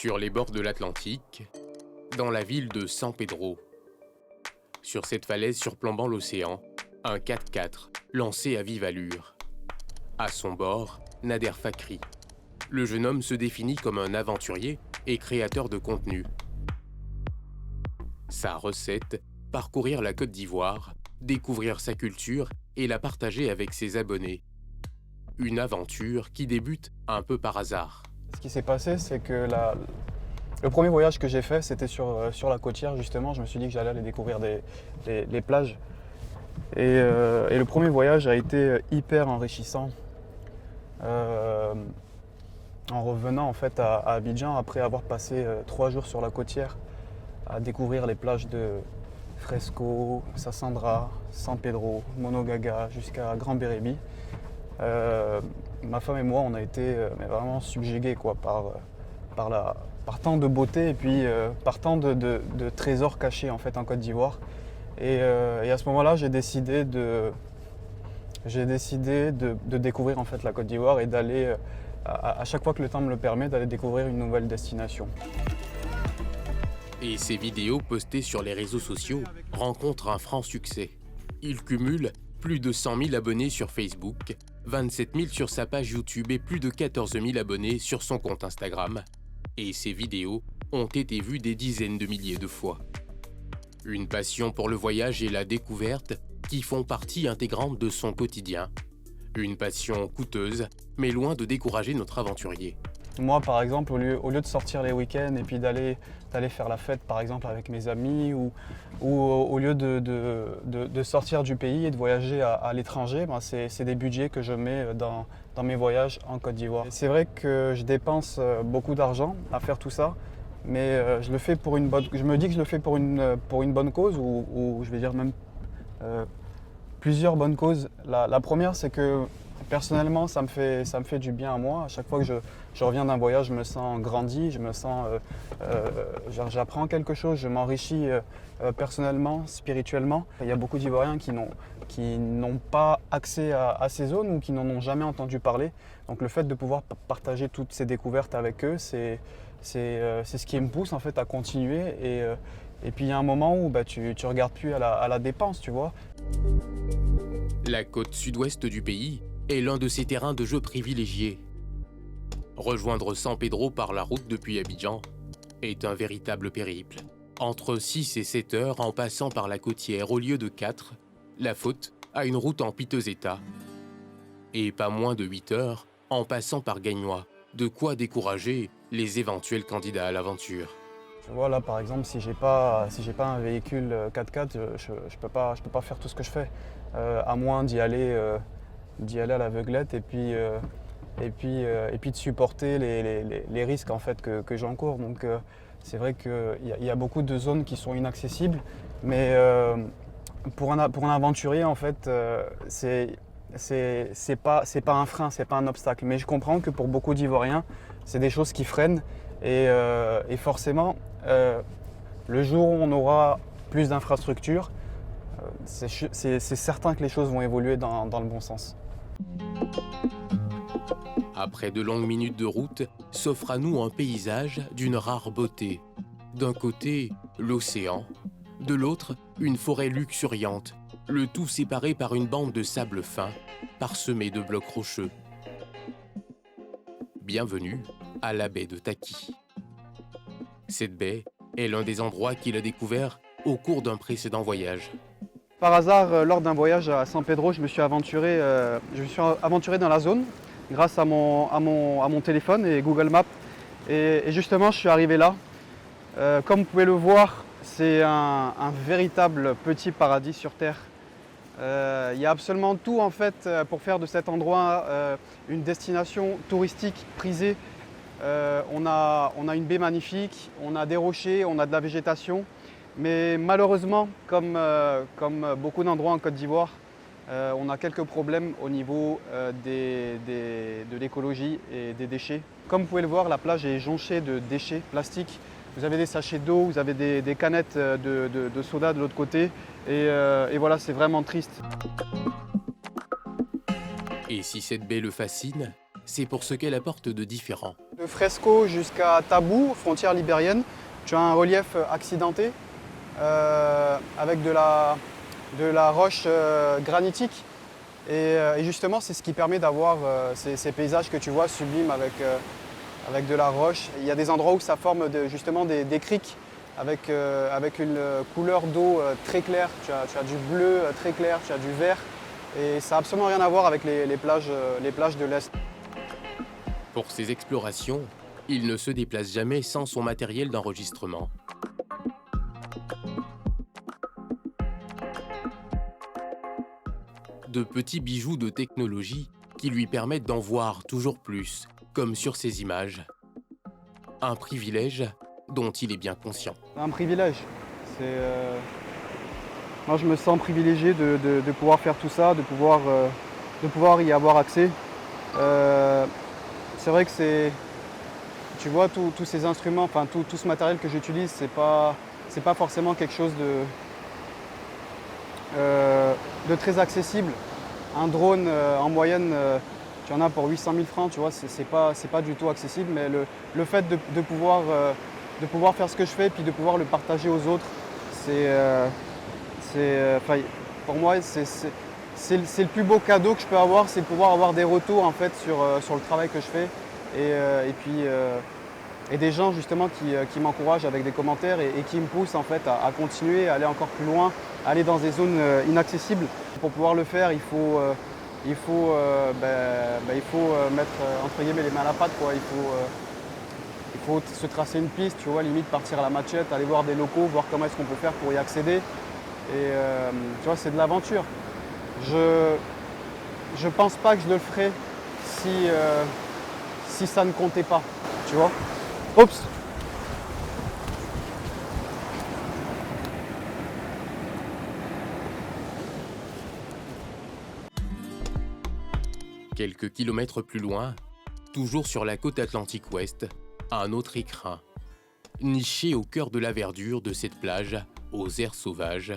Sur les bords de l'Atlantique, dans la ville de San Pedro. Sur cette falaise surplombant l'océan, un 4x4 lancé à vive allure. À son bord, Nader Fakhri. Le jeune homme se définit comme un aventurier et créateur de contenu. Sa recette, parcourir la Côte d'Ivoire, découvrir sa culture et la partager avec ses abonnés. Une aventure qui débute un peu par hasard. Ce qui s'est passé, c'est que le premier voyage que j'ai fait, c'était sur la côtière, justement. Je me suis dit que j'allais aller découvrir les plages. Et le premier voyage a été hyper enrichissant. En revenant en fait à Abidjan, après avoir passé 3 jours sur la côtière, à découvrir les plages de Fresco, Sassandra, San Pedro, Monogaga, jusqu'à Grand Bérébi. Ma femme et moi, on a été vraiment subjugués quoi, par tant de beauté et puis par tant de trésors cachés en fait, en Côte d'Ivoire. Et à ce moment-là, j'ai décidé de découvrir en fait, la Côte d'Ivoire et d'aller, à chaque fois que le temps me le permet, d'aller découvrir une nouvelle destination. Et ses vidéos postées sur les réseaux sociaux rencontrent un franc succès. Il cumule plus de 100 000 abonnés sur Facebook, 27 000 sur sa page YouTube et plus de 14 000 abonnés sur son compte Instagram. Et ses vidéos ont été vues des dizaines de milliers de fois. Une passion pour le voyage et la découverte qui font partie intégrante de son quotidien. Une passion coûteuse, mais loin de décourager notre aventurier. Moi, par exemple, au lieu de sortir les week-ends et puis d'aller faire la fête, par exemple, avec mes amis, ou au lieu de sortir du pays et de voyager à l'étranger, ben c'est des budgets que je mets dans mes voyages en Côte d'Ivoire. C'est vrai que je dépense beaucoup d'argent à faire tout ça, mais je me dis que je le fais pour une bonne cause, ou je vais dire même plusieurs bonnes causes. La première, c'est que personnellement, ça me fait du bien à moi. À chaque fois que je reviens d'un voyage, je me sens grandi, j'apprends quelque chose, je m'enrichis personnellement, spirituellement. Il y a beaucoup d'Ivoiriens qui n'ont pas accès à ces zones ou qui n'en ont jamais entendu parler. Donc le fait de pouvoir partager toutes ces découvertes avec eux, c'est ce qui me pousse en fait à continuer. Et puis il y a un moment où tu regardes plus à la dépense, tu vois. La côte sud-ouest du pays est l'un de ses terrains de jeu privilégiés. Rejoindre San Pedro par la route depuis Abidjan est un véritable périple. Entre 6 et 7 heures en passant par la côtière au lieu de 4, la faute a une route en piteux état. Et pas moins de 8 heures en passant par Gagnois, de quoi décourager les éventuels candidats à l'aventure. Tu vois, là par exemple, si j'ai pas un véhicule 4x4, je peux pas faire tout ce que je fais, à moins d'y aller à l'aveuglette et puis de supporter les risques en fait, que j'encours. Donc c'est vrai qu'il y a beaucoup de zones qui sont inaccessibles, mais pour un aventurier en fait, c'est pas un frein, c'est pas un obstacle. Mais je comprends que pour beaucoup d'Ivoiriens, c'est des choses qui freinent et forcément, le jour où on aura plus d'infrastructures, c'est certain que les choses vont évoluer dans le bon sens. Après de longues minutes de route, s'offre à nous un paysage d'une rare beauté. D'un côté, l'océan, de l'autre, une forêt luxuriante, le tout séparé par une bande de sable fin, parsemée de blocs rocheux. Bienvenue à la baie de Taki. Cette baie est l'un des endroits qu'il a découvert au cours d'un précédent voyage. Par hasard, lors d'un voyage à San Pedro, je me suis aventuré dans la zone grâce à mon téléphone et Google Maps. Et justement, je suis arrivé là. Comme vous pouvez le voir, c'est un véritable petit paradis sur Terre. Il y a absolument tout en fait pour faire de cet endroit une destination touristique prisée. On a une baie magnifique, on a des rochers, on a de la végétation. Mais malheureusement, comme beaucoup d'endroits en Côte d'Ivoire, on a quelques problèmes au niveau de l'écologie et des déchets. Comme vous pouvez le voir, la plage est jonchée de déchets plastiques. Vous avez des sachets d'eau, vous avez des canettes de soda de l'autre côté. Et voilà, c'est vraiment triste. Et si cette baie le fascine, c'est pour ce qu'elle apporte de différent. De Fresco jusqu'à Tabou, frontière libérienne, tu as un relief accidenté avec de la roche granitique. Et justement, c'est ce qui permet d'avoir ces paysages que tu vois sublimes avec de la roche. Il y a des endroits où ça forme justement des criques avec une couleur d'eau très claire. Tu as du bleu très clair, tu as du vert. Et ça n'a absolument rien à voir avec les plages de l'Est. Pour ses explorations, il ne se déplace jamais sans son matériel d'enregistrement. De petits bijoux de technologie qui lui permettent d'en voir toujours plus, comme sur ces images. Un privilège dont il est bien conscient. Un privilège. Moi, je me sens privilégié de pouvoir faire tout ça, de pouvoir y avoir accès. C'est vrai que tu vois, tous ces instruments, enfin tout ce matériel que j'utilise, c'est pas forcément quelque chose de très accessible. Un drone en moyenne, tu en as pour 800 000 francs, tu vois, c'est pas du tout accessible, mais le fait de pouvoir faire ce que je fais et puis de pouvoir le partager aux autres, pour moi, c'est le plus beau cadeau que je peux avoir, c'est de pouvoir avoir des retours en fait sur le travail que je fais et des gens justement qui m'encouragent avec des commentaires et qui me poussent en fait à continuer, à aller encore plus loin, à aller dans des zones inaccessibles. Pour pouvoir le faire, il faut mettre entre guillemets les mains à la pâte, quoi. Il faut se tracer une piste, tu vois, limite partir à la machette, aller voir des locaux, voir comment est-ce qu'on peut faire pour y accéder. Et tu vois, c'est de l'aventure. Je pense pas que je le ferais si ça ne comptait pas, tu vois. Oups. Quelques kilomètres plus loin, toujours sur la côte Atlantique Ouest, un autre écrin. Niché au cœur de la verdure de cette plage, aux airs sauvages,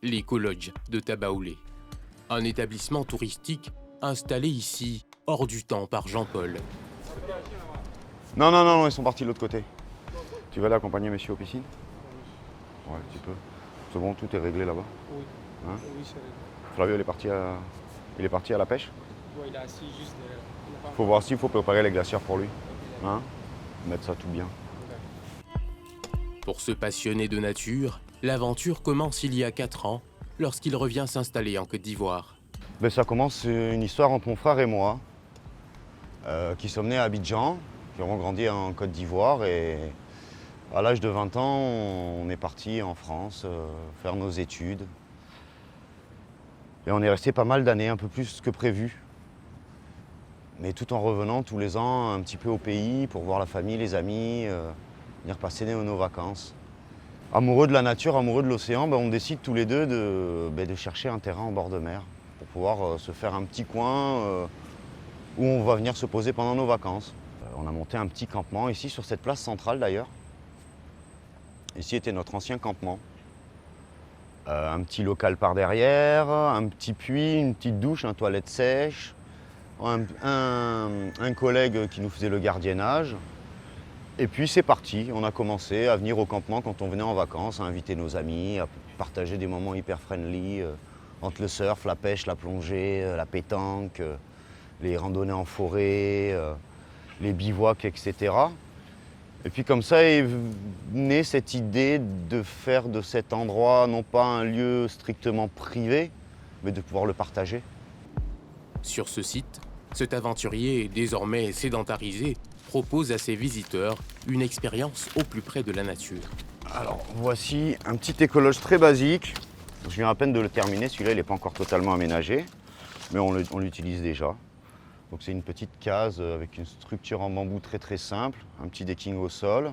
l'éco-lodge de Tabaoulé. Un établissement touristique installé ici, hors du temps par Jean-Paul. Non, ils sont partis de l'autre côté. Tu vas aller accompagner monsieur aux piscines? Ouais, tu peux. C'est bon, tout est réglé là-bas? Oui. Hein? Oui, c'est réglé. Flavio, il est parti à la pêche? Ouais, il est assis juste derrière. Faut voir s'il faut préparer les glacières pour lui. Hein? Mettre ça tout bien. Pour ce passionné de nature, l'aventure commence il y a 4 ans, lorsqu'il revient s'installer en Côte d'Ivoire. Ben, ça commence une histoire entre mon frère et moi, qui sommes nés à Abidjan, qui avons grandi en Côte d'Ivoire. Et à l'âge de 20 ans, on est parti en France faire nos études. Et on est resté pas mal d'années, un peu plus que prévu. Mais tout en revenant tous les ans un petit peu au pays pour voir la famille, les amis, venir passer nos vacances. Amoureux de la nature, amoureux de l'océan, on décide tous les deux de chercher un terrain en bord de mer pour pouvoir se faire un petit coin où on va venir se poser pendant nos vacances. On a monté un petit campement ici sur cette place centrale d'ailleurs. Ici était notre ancien campement. Un petit local par derrière, un petit puits, une petite douche, une toilette sèche, un collègue qui nous faisait le gardiennage. Et puis c'est parti, on a commencé à venir au campement quand on venait en vacances, à inviter nos amis, à partager des moments hyper friendly, entre le surf, la pêche, la plongée, la pétanque, les randonnées en forêt, les bivouacs, etc. Et puis comme ça est née cette idée de faire de cet endroit non pas un lieu strictement privé, mais de pouvoir le partager. Sur ce site, cet aventurier, désormais sédentarisé, propose à ses visiteurs une expérience au plus près de la nature. Alors voici un petit écologe très basique. Je viens à peine de le terminer, celui-là il n'est pas encore totalement aménagé, mais on l'utilise déjà. Donc c'est une petite case avec une structure en bambou très très simple, un petit decking au sol.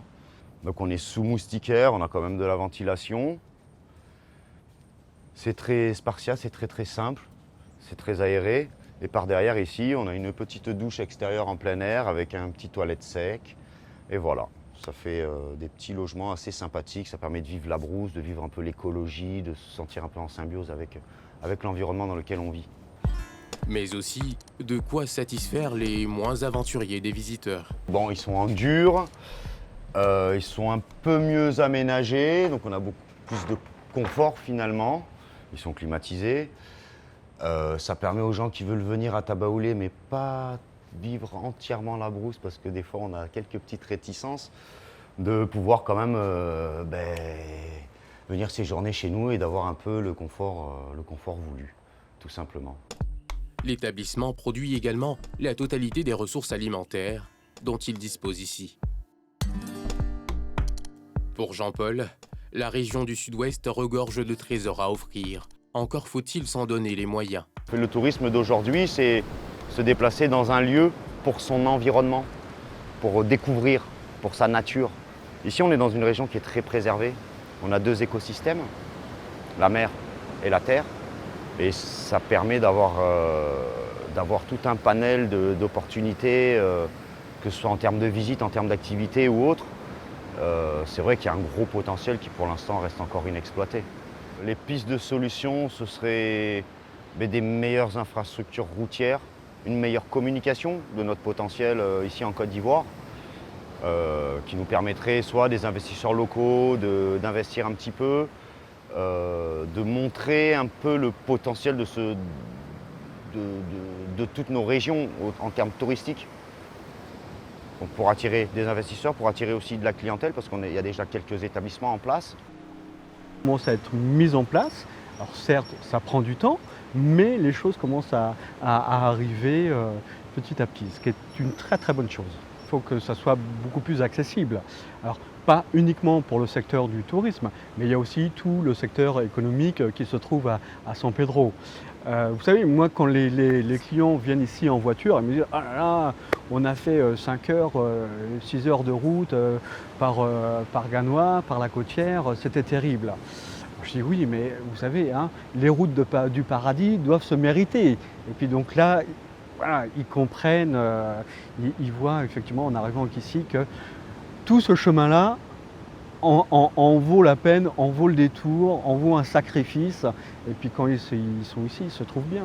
Donc on est sous moustiquaire, on a quand même de la ventilation. C'est très spartiate, c'est très très simple, c'est très aéré. Et par derrière ici, on a une petite douche extérieure en plein air avec un petit toilette sec. Et voilà, ça fait des petits logements assez sympathiques, ça permet de vivre la brousse, de vivre un peu l'écologie, de se sentir un peu en symbiose avec l'environnement dans lequel on vit. mais aussi de quoi satisfaire les moins aventuriers des visiteurs. Bon, ils sont en dur, ils sont un peu mieux aménagés, donc on a beaucoup plus de confort finalement. Ils sont climatisés. Ça permet aux gens qui veulent venir à Tabaoulé, mais pas vivre entièrement la brousse, parce que des fois on a quelques petites réticences, de pouvoir quand même venir séjourner chez nous et d'avoir un peu le confort voulu, tout simplement. L'établissement produit également la totalité des ressources alimentaires dont il dispose ici. Pour Jean-Paul, la région du Sud-Ouest regorge de trésors à offrir. Encore faut-il s'en donner les moyens. Le tourisme d'aujourd'hui, c'est se déplacer dans un lieu pour son environnement, pour découvrir, pour sa nature. Ici, on est dans une région qui est très préservée. On a 2 écosystèmes, la mer et la terre. Et ça permet d'avoir tout un panel d'opportunités, que ce soit en termes de visite, en termes d'activité ou autre. C'est vrai qu'il y a un gros potentiel qui pour l'instant reste encore inexploité. Les pistes de solutions, ce serait des meilleures infrastructures routières, une meilleure communication de notre potentiel ici en Côte d'Ivoire, qui nous permettrait soit des investisseurs locaux d'investir un petit peu, de montrer un peu le potentiel de toutes nos régions en termes touristiques. Donc pour attirer des investisseurs, pour attirer aussi de la clientèle, parce qu'il y a déjà quelques établissements en place. Commence à être mis en place. Alors certes, ça prend du temps, mais les choses commencent à arriver petit à petit, ce qui est une très très bonne chose. Il faut que ça soit beaucoup plus accessible. Alors pas uniquement pour le secteur du tourisme, mais il y a aussi tout le secteur économique qui se trouve à San Pedro. Vous savez, moi quand les clients viennent ici en voiture, ils me disent « Ah là là, on a fait 5 heures, 6 heures de route par Ganois, par la côtière, c'était terrible ». Je dis oui, mais vous savez, hein, les routes du paradis doivent se mériter. Et puis donc là, voilà, ils comprennent, ils voient effectivement en arrivant ici que tout ce chemin-là en vaut la peine, en vaut le détour, en vaut un sacrifice. Et puis quand ils sont ici, ils se trouvent bien.